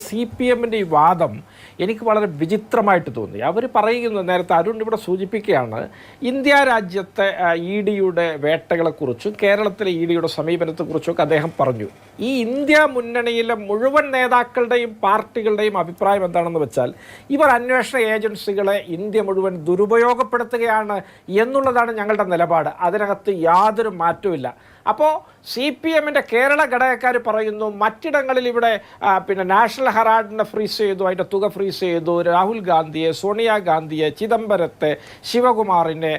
CPM-ന്റെ ഈ വാദം എനിക്ക് വളരെ വിചിത്രമായിട്ട് തോന്നി. അവർ പറയുന്നത്, നേരത്തെ അരുൺ ഇവിടെ സൂചിപ്പിക്കുകയാണ്, ഇന്ത്യ രാജ്യത്തെ ED-യുടെ വേട്ടകളെക്കുറിച്ചും കേരളത്തിലെ ED-യുടെ സമീപനത്തെക്കുറിച്ചൊക്കെ അദ്ദേഹം പറഞ്ഞു. ഈ ഇന്ത്യ മുന്നണിയിലെ മുഴുവൻ നേതാക്കളുടെയും പാർട്ടികളുടെയും അഭിപ്രായം എന്താണെന്ന് വെച്ചാൽ, ഇവർ അന്വേഷണ ഏജൻസികളെ ഇന്ത്യ മുഴുവൻ ദുരുപയോഗപ്പെടുത്തുകയാണ് എന്നുള്ളതാണ് ഞങ്ങളുടെ നിലപാട്. അതിനകത്ത് യാതൊരു മാറ്റവുമില്ല. അപ്പോൾ CPM-ന്റെ കേരള ഘടകക്കാർ പറയുന്നു, മറ്റിടങ്ങളിൽ ഇവിടെ നാഷണൽ ഹെറാൾഡിനെ ഫ്രീസ് ചെയ്തു, അതിൻ്റെ തുക ഫ്രീസ് ചെയ്തു, രാഹുൽ ഗാന്ധിയെ, സോണിയാഗാന്ധിയെ, ചിദംബരത്തെ, ശിവകുമാറിനെ,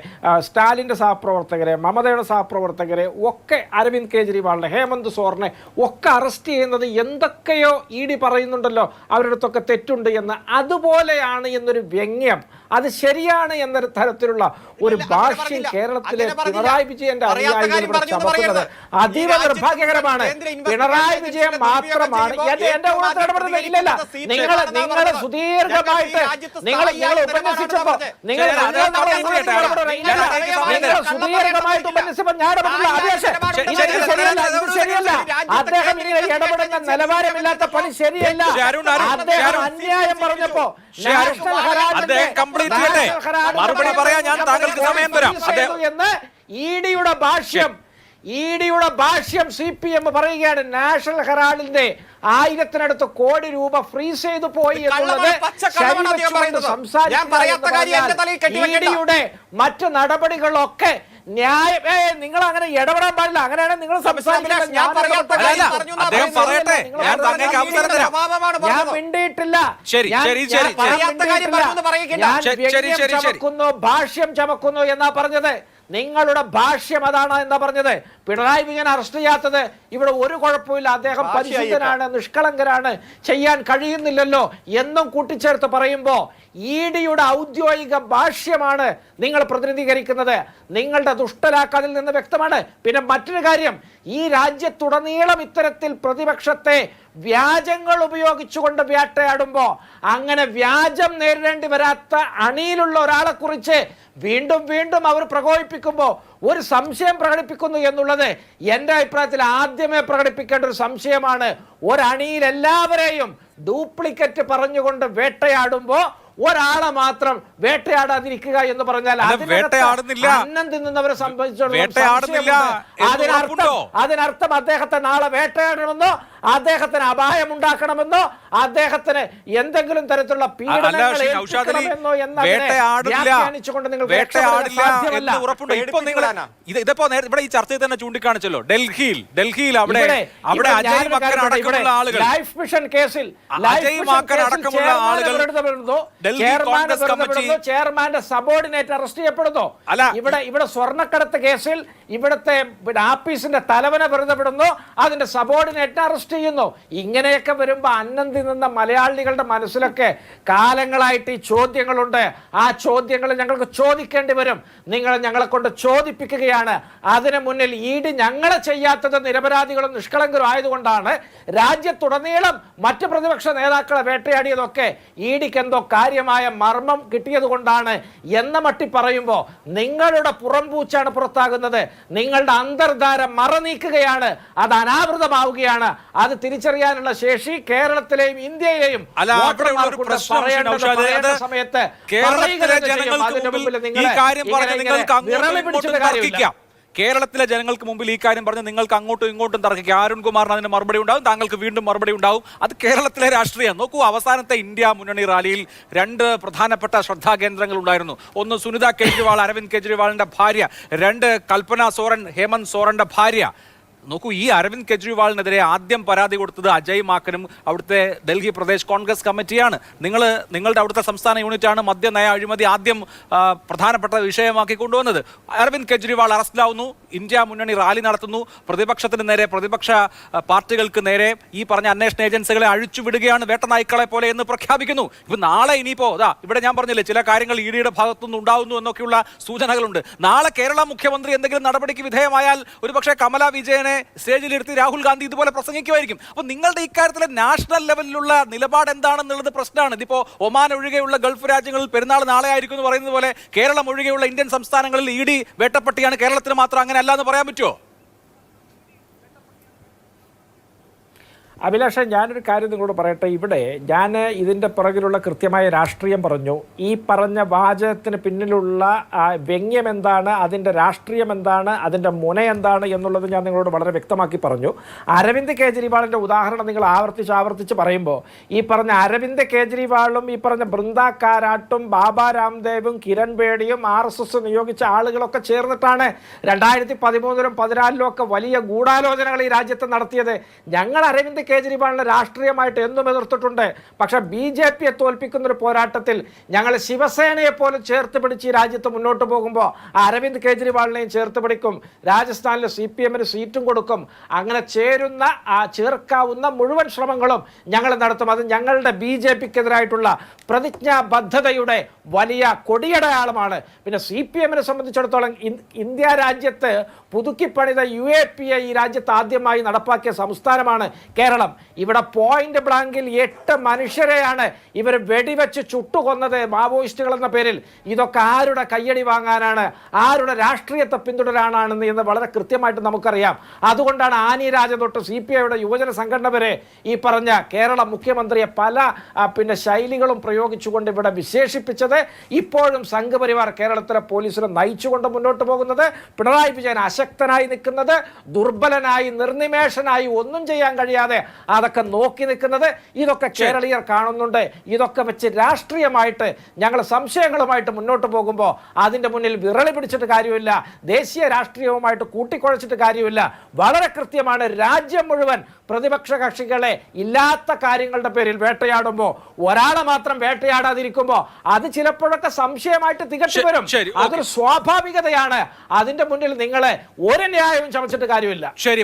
സ്റ്റാലിൻ്റെ സഹപ്രവർത്തകരെ, മമതയുടെ സഹപ്രവർത്തകരെ ഒക്കെ, അരവിന്ദ് കെജ്രിവാളിനെ, ഹേമന്ത് സോറിനെ ഒക്കെ അറസ്റ്റ് ചെയ്യുന്നത് എന്തൊക്കെയോ ED പറയുന്നുണ്ടല്ലോ, അവരുടെ അടുത്തൊക്കെ തെറ്റുണ്ട് എന്ന്. അതുപോലെയാണ് എന്നൊരു വ്യംഗ്യം, അത് ശരിയാണ് എന്നൊരു തരത്തിലുള്ള ഒരു ഭാഷ്യം കേരളത്തിലെ പിണറായി വിജയന്റെ അനുയായികൾ ചമക്കുന്നത് അതീവ നിർഭാഗ്യകരമാണ്. പിണറായി വിജയൻ മാത്രമാണ് എന്റെ ഇല്ലല്ല. നിങ്ങൾ സുദീർഘമായിട്ട് നിങ്ങൾ ഉപന്യസിച്ചപ്പോ സുദീർഘമായിട്ട് ഉപന്യസിച്ചപ്പോ ഞാൻ ശരിയല്ല. അദ്ദേഹം ഇങ്ങനെ ഇടപെടുന്ന നിലവാരമില്ലാത്ത പണി ശരിയല്ല. അദ്ദേഹം അന്യായം പറഞ്ഞപ്പോ മറുപടി പറയാൻ ഞാൻ താങ്കൾക്ക് സമയം തരാം. ED-യുടെ ഭാഷ്യം CPM പറയുകയാണ്, നാഷണൽ ഹെറാൾഡിന്റെ 1000-നടുത്ത് കോടി രൂപ ഫ്രീസ് ചെയ്തു പോയി എന്നുള്ളത് ED-യുടെ മറ്റ് നടപടികളൊക്കെ നിങ്ങൾ അങ്ങനെ ഇടപെടാൻ പാടില്ല. അങ്ങനെയാണ് നിങ്ങൾ സംസാരിക്കുന്നത്. ഞാൻ മിണ്ടിയിട്ടില്ല. ഭാഷ്യം ചമക്കുന്നു എന്നാ പറഞ്ഞത്. നിങ്ങളുടെ ഭാഷ്യം അതാണ് എന്നാ പറഞ്ഞത്. പിണറായി വിജയൻ അറസ്റ്റ് ചെയ്യാത്തത് ഇവിടെ ഒരു കുഴപ്പമില്ല, അദ്ദേഹം പരിശുദ്ധനാണ്, നിഷ്കളങ്കരാണ്, ചെയ്യാൻ കഴിയുന്നില്ലല്ലോ എന്നും കൂട്ടിച്ചേർത്ത് പറയുമ്പോൾ ED-യുടെ ഔദ്യോഗിക ഭാഷ്യമാണ് നിങ്ങൾ പ്രതിനിധീകരിക്കുന്നത്. നിങ്ങളുടെ ദുഷ്ടലാക്കതിൽ നിന്ന് വ്യക്തമാണ്. പിന്നെ മറ്റൊരു കാര്യം, ഈ രാജ്യത്തുടനീളം ഇത്തരത്തിൽ പ്രതിപക്ഷത്തെ വ്യാജങ്ങൾ ഉപയോഗിച്ചുകൊണ്ട് വേട്ടയാടുമ്പോൾ, അങ്ങനെ വ്യാജം നേരിടേണ്ടി വരാത്ത അണിയിലുള്ള ഒരാളെ കുറിച്ച് വീണ്ടും വീണ്ടും അവർ പ്രകോപിപ്പിക്കുമ്പോൾ ഒരു സംശയം പ്രകടിപ്പിക്കുന്നു എന്നുള്ളത് എൻ്റെ അഭിപ്രായത്തിൽ ആദ്യമേ പ്രകടിപ്പിക്കേണ്ട ഒരു സംശയമാണ്. ഒരണിയിൽ എല്ലാവരെയും ഡ്യൂപ്ലിക്കേറ്റ് പറഞ്ഞുകൊണ്ട് വേട്ടയാടുമ്പോൾ ഒരാളെ മാത്രം വേട്ടയാടാതിരിക്കുക എന്ന് പറഞ്ഞാൽ അന്നം തിന്നുന്നവരെ അതിനർത്ഥം അദ്ദേഹത്തെ നാളെ വേട്ടയാടണമെന്നോ, അദ്ദേഹത്തിന് അപായമുണ്ടാക്കണമെന്നോ, അദ്ദേഹത്തിന് എന്തെങ്കിലും തരത്തിലുള്ള പീഡനങ്ങൾ ഏൽപ്പിക്കണമെന്നോ വ്യാഖ്യാനിച്ചുകൊണ്ട് നിങ്ങൾ ഇതിപ്പോ ഇവിടെ ഈ ചർച്ചയിൽ തന്നെ ചൂണ്ടിക്കാണിച്ചല്ലോ, ഡൽഹിയിൽ അവിടെ ലൈഫ് മിഷൻ കേസിൽ ചെയർമാന്റെ സബോർഡിനേറ്റ് അറസ്റ്റ് ചെയ്യപ്പെടുന്നു. ഇവിടെ സ്വർണ്ണക്കടത്ത് കേസിൽ ഇവിടുത്തെ ആഫീസിന്റെ തലവനെ വെറുതെപ്പെടുന്നു, അതിന്റെ സബോർഡിനേറ്റ് അറസ്റ്റ് ചെയ്യുന്നു. ഇങ്ങനെയൊക്കെ വരുമ്പോ അന്നം തിന്നുന്ന മലയാളികളുടെ മനസ്സിലൊക്കെ കാലങ്ങളായിട്ട് ഈ ചോദ്യങ്ങളുണ്ട്. ആ ചോദ്യങ്ങൾ ഞങ്ങൾക്ക് ചോദിക്കേണ്ടി വരും. നിങ്ങൾ ഞങ്ങളെ കൊണ്ട് ചോദിപ്പിക്കുകയാണ്. അതിന് മുന്നിൽ ED ഞങ്ങളെ ചെയ്യാത്തത് നിരപരാധികളും നിഷ്കളങ്കരും ആയതുകൊണ്ടാണ് രാജ്യത്തുടനീളം മറ്റ് പ്രതിപക്ഷ നേതാക്കളെ വേട്ടയാടിയതൊക്കെ EDക്ക് എന്തോ കാര്യമായ മർമ്മം കിട്ടിയത് കൊണ്ടാണ് എന്ന മട്ടി പറയുമ്പോൾ നിങ്ങളുടെ പുറംപൂച്ചാണ് പുറത്താകുന്നത്. നിങ്ങളുടെ അന്തർധാര മറനീക്കുകയാണ്, അത് അനാവൃതമാവുകയാണ്. അത് തിരിച്ചറിയാനുള്ള ശേഷി കേരളത്തിലെയും ഇന്ത്യയിലെയും സമയത്ത് കേരളത്തിലെ ജനങ്ങൾക്ക് മുമ്പിൽ ഈ കാര്യം പറഞ്ഞ് നിങ്ങൾക്ക് അങ്ങോട്ടും ഇങ്ങോട്ടും തർക്കിക്കുക. അരുൺകുമാറിന് അതിന് മറുപടി ഉണ്ടാവും, താങ്കൾക്ക് വീണ്ടും മറുപടി ഉണ്ടാവും. അത് കേരളത്തിലെ രാഷ്ട്രീയം. നോക്കൂ, അവസാനത്തെ ഇന്ത്യ മുന്നണി റാലിയിൽ 2 പ്രധാനപ്പെട്ട ശ്രദ്ധാകേന്ദ്രങ്ങൾ ഉണ്ടായിരുന്നു. ഒന്ന് സുനിത കേജ്രിവാൾ, അരവിന്ദ് കെജ്രിവാളിന്റെ ഭാര്യ. 2 കൽപ്പന സോറൻ, ഹേമന്ത് സോറന്റെ ഭാര്യ. നോക്കൂ, ഈ അരവിന്ദ് കെജ്രിവാളിനെതിരെ ആദ്യം പരാതി കൊടുത്തത് അജയ് മാക്കനും അവിടുത്തെ ഡൽഹി പ്രദേശ് കോൺഗ്രസ് കമ്മിറ്റിയാണ്. നിങ്ങളുടെ അവിടുത്തെ സംസ്ഥാന യൂണിറ്റാണ് മദ്യനയ അഴിമതി ആദ്യം പ്രധാനപ്പെട്ട വിഷയമാക്കി കൊണ്ടുവന്നത്. അരവിന്ദ് കെജ്രിവാൾ അറസ്റ്റിലാവുന്നു, ഇന്ത്യ മുന്നണി റാലി നടത്തുന്നു, പ്രതിപക്ഷത്തിന് നേരെ, പ്രതിപക്ഷ പാർട്ടികൾക്ക് നേരെ ഈ പറഞ്ഞ അന്വേഷണ ഏജൻസികളെ അഴിച്ചുവിടുകയാണ്, വേട്ടനായ്ക്കളെ പോലെ എന്ന് പ്രഖ്യാപിക്കുന്നു. ഇപ്പൊ നാളെ ഇനിയിപ്പോ ഇവിടെ ഞാൻ പറഞ്ഞില്ലേ, ചില കാര്യങ്ങൾ ED-യുടെ ഭാഗത്തുനിന്ന് ഉണ്ടാവുന്നു എന്നൊക്കെയുള്ള സൂചനകളുണ്ട്. നാളെ കേരള മുഖ്യമന്ത്രി എന്തെങ്കിലും നടപടിക്ക് വിധേയമായാൽ ഒരുപക്ഷെ കമല വിജയനെ സ്റ്റേജിലിരുത്തി രാഹുൽ ഗാന്ധി ഇതുപോലെ പ്രസംഗിക്കുമായിരിക്കും. അപ്പൊ നിങ്ങളുടെ ഇക്കാര്യത്തിലെ നാഷണൽ ലെവലിലുള്ള നിലപാട് എന്താണെന്നുള്ളത് പ്രശ്നമാണ്. ഇതിപ്പോ ഒമാൻ ഒഴികെയുള്ള ഗൾഫ് രാജ്യങ്ങളിൽ പെരുന്നാൾ നാളെ ആയിരിക്കും എന്ന് പറയുന്നത് പോലെ കേരളം ഒഴികെയുള്ള ഇന്ത്യൻ സംസ്ഥാനങ്ങളിൽ ED വേട്ടപ്പട്ടിയാണ്, കേരളത്തിന് മാത്രം അങ്ങനെ അല്ല എന്ന് പറയാൻ പറ്റുമോ? അഭിലാഷ, ഞാനൊരു കാര്യം നിങ്ങളോട് പറയട്ടെ. ഇവിടെ ഞാൻ ഇതിൻ്റെ പുറകിലുള്ള കൃത്യമായ രാഷ്ട്രീയം പറഞ്ഞു. ഈ പറഞ്ഞ വാചകത്തിന് പിന്നിലുള്ള വ്യംഗ്യം എന്താണ്, അതിൻ്റെ രാഷ്ട്രീയം എന്താണ്, അതിൻ്റെ മുന എന്താണ് എന്നുള്ളത് ഞാൻ നിങ്ങളോട് വളരെ വ്യക്തമാക്കി പറഞ്ഞു. അരവിന്ദ് കെജ്രിവാളിൻ്റെ ഉദാഹരണം നിങ്ങൾ ആവർത്തിച്ച് പറയുമ്പോൾ ഈ പറഞ്ഞ അരവിന്ദ് കെജ്രിവാളും ഈ പറഞ്ഞ ബൃന്ദ കാരാട്ടും ബാബ രാംദേവും കിരൺ ബേഡിയും RSS നിയോഗിച്ച ആളുകളൊക്കെ ചേർന്നിട്ടാണ് 2013-ലും 2014-ലും ഒക്കെ വലിയ ഗൂഢാലോചനകൾ ഈ രാജ്യത്ത് നടത്തിയത്. ഞങ്ങൾ അരവിന്ദ് കെജ്രിവാളിനെ രാഷ്ട്രീയമായിട്ട് എന്നും എതിർത്തിട്ടുണ്ട്. പക്ഷെ BJPയെ തോൽപ്പിക്കുന്നൊരു പോരാട്ടത്തിൽ ഞങ്ങൾ ശിവസേനയെ പോലും ചേർത്ത് പിടിച്ച് ഈ രാജ്യത്ത് മുന്നോട്ട് പോകുമ്പോൾ അരവിന്ദ് കെജ്രിവാളിനെയും ചേർത്ത് പിടിക്കും. രാജസ്ഥാനിൽ CPM-ന് സീറ്റും കൊടുക്കും. അങ്ങനെ ചേർക്കാവുന്ന മുഴുവൻ ശ്രമങ്ങളും ഞങ്ങൾ നടത്തും. അത് ഞങ്ങളുടെ BJPക്കെതിരായിട്ടുള്ള പ്രതിജ്ഞാബദ്ധതയുടെ വലിയ കൊടിയടയാളമാണ്. പിന്നെ CPM-നെ സംബന്ധിച്ചിടത്തോളം ഇന്ത്യ രാജ്യത്ത് പുതുക്കിപ്പണിത UAPA ഈ രാജ്യത്ത് ആദ്യമായി നടപ്പാക്കിയ സംസ്ഥാനമാണ് കേരളം. ഇവിടെ പോയിന്റ് ബ്ലാങ്കിൽ 8 മനുഷ്യരെയാണ് ഇവർ വെടിവെച്ച് ചുട്ടുകൊന്നത് മാവോയിസ്റ്റുകൾ എന്ന പേരിൽ. ഇതൊക്കെ ആരുടെ കയ്യടി വാങ്ങാനാണ്, ആരുടെ രാഷ്ട്രീയത്തെ പിന്തുടരാനാണെന്ന് എന്ന് വളരെ കൃത്യമായിട്ട് നമുക്കറിയാം. അതുകൊണ്ടാണ് ആനി രാജ തൊട്ട് CPIയുടെ യുവജന സംഘടന വരെ ഈ പറഞ്ഞ കേരള മുഖ്യമന്ത്രിയെ പല ശൈലികളും പ്രയോഗിച്ചുകൊണ്ട് ഇവിടെ വിശേഷിപ്പിച്ചത്. ഇപ്പോഴും സംഘപരിവാർ കേരളത്തിലെ പോലീസിനെ നയിച്ചുകൊണ്ട് മുന്നോട്ട് പോകുന്നത്, പിണറായി വിജയൻ അശക്തനായി നിൽക്കുന്നത്, ദുർബലനായി നിർനിമേഷനായി ഒന്നും ചെയ്യാൻ കഴിയാതെ അതൊക്കെ നോക്കി നിൽക്കുന്നത്, ഇതൊക്കെ കേരളീയർ കാണുന്നുണ്ട്. ഇതൊക്കെ വെച്ച് രാഷ്ട്രീയമായിട്ട് ഞങ്ങൾ സംശയങ്ങളുമായിട്ട് മുന്നോട്ട് പോകുമ്പോൾ അതിൻ്റെ മുന്നിൽ വിറളി പിടിച്ചിട്ട് കാര്യമില്ല, ദേശീയ രാഷ്ട്രീയവുമായിട്ട് കൂട്ടിക്കുഴച്ചിട്ട് കാര്യമില്ല. വളരെ കൃത്യമാണ്, രാജ്യം മുഴുവൻ പ്രതിപക്ഷ കക്ഷികളെ ഇല്ലാത്ത കാര്യങ്ങളുടെ പേരിൽ വേട്ടയാടുമ്പോൾ ഒരാളെ മാത്രം വേട്ടയാടാതിരിക്കുമ്പോൾ അത് ചിലപ്പോഴൊക്കെ സംശയമായിട്ട് തികച്ചു വരും. അതൊരു സ്വാഭാവികതയാണ്. അതിന്റെ മുന്നിൽ നിങ്ങളെ ഒരു ന്യായവും ചമച്ചിട്ട് കാര്യമില്ല. ശരി.